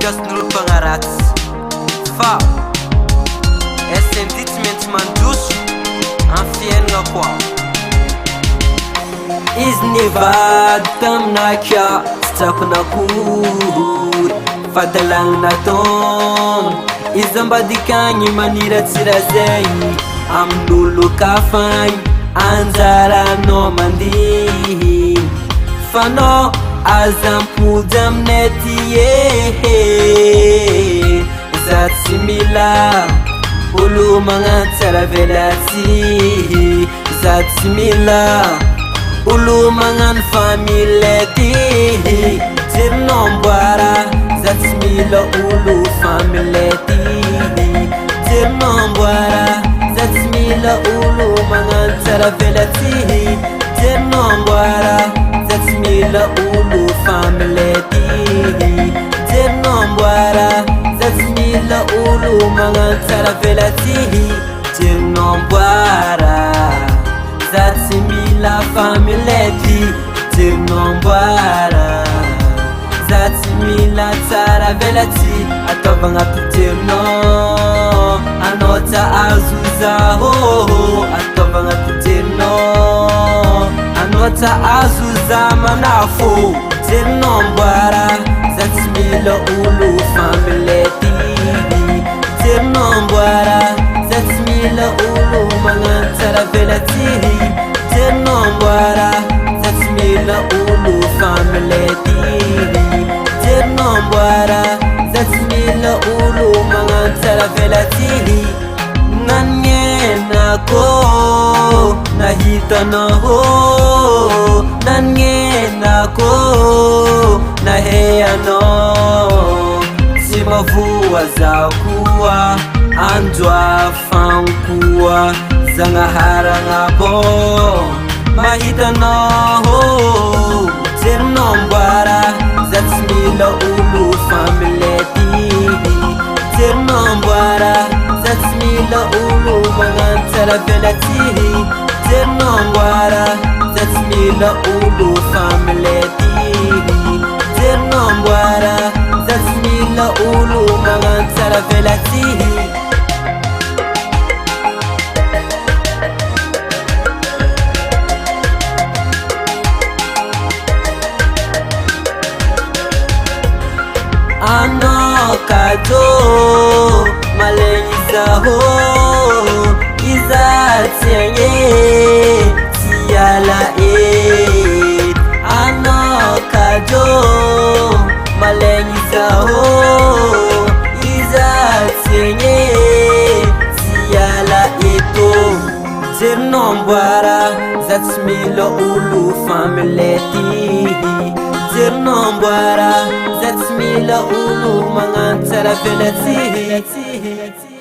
gasn'olo mpanaratsy fa SND tsy maintsy mandoso amin'ny fiainagna koa. Izy nivady taminaka tsy tsakonakory fadalagny nataony izy ambadikagny maniratsirazay amin'olo kafagny anjaranao mandihy fanao azampody aminay ty za tsy mila olo magnatsara velatsy za tsy mila olo magnano familety jerinao mboara za tsy mila olo familety jerinao mboara za tsy mila olo magnano tsara velatsy jerinao mboara za tsy mila olo familety jerinao mboara za tsy mila olo magnano tsara velatsy jerinao mboara za tsy mila familety jerinao mboara za tsy mila tsara velatsy ataovagna pijerinao anao tsa azo zaho ataovagna pijerinao anao tsa azo za manafo jerinao mboara za tsy mila olo familety jerinao mboara za tsy mila olo magnano tsara velatsy jerinao mboara za tsy mila olo familety jerinao mboara za tsy mila olo magnano tsara velatsy nagnenako nahitanao nagnenako naheanao tsy mavoa zaho koa androafagno koa zagnaharagnapo mahitanao jerinao mboara za tsy mila olo familety jerinao mboara za tsy mila olo magnano tsara velatsy jerinao mboara za tsy mila olo familety jerinao mboara za tsy mila olo magnano tsara velatsy. Anao kajo malegny zaho iza tsy agny tsy ala anao kajo malegny zaho iza tsy agny tsy ala eto jerinao mboara za tsy mila olo familety jerinao mboara za tsy mila olo magnano tsara velatsy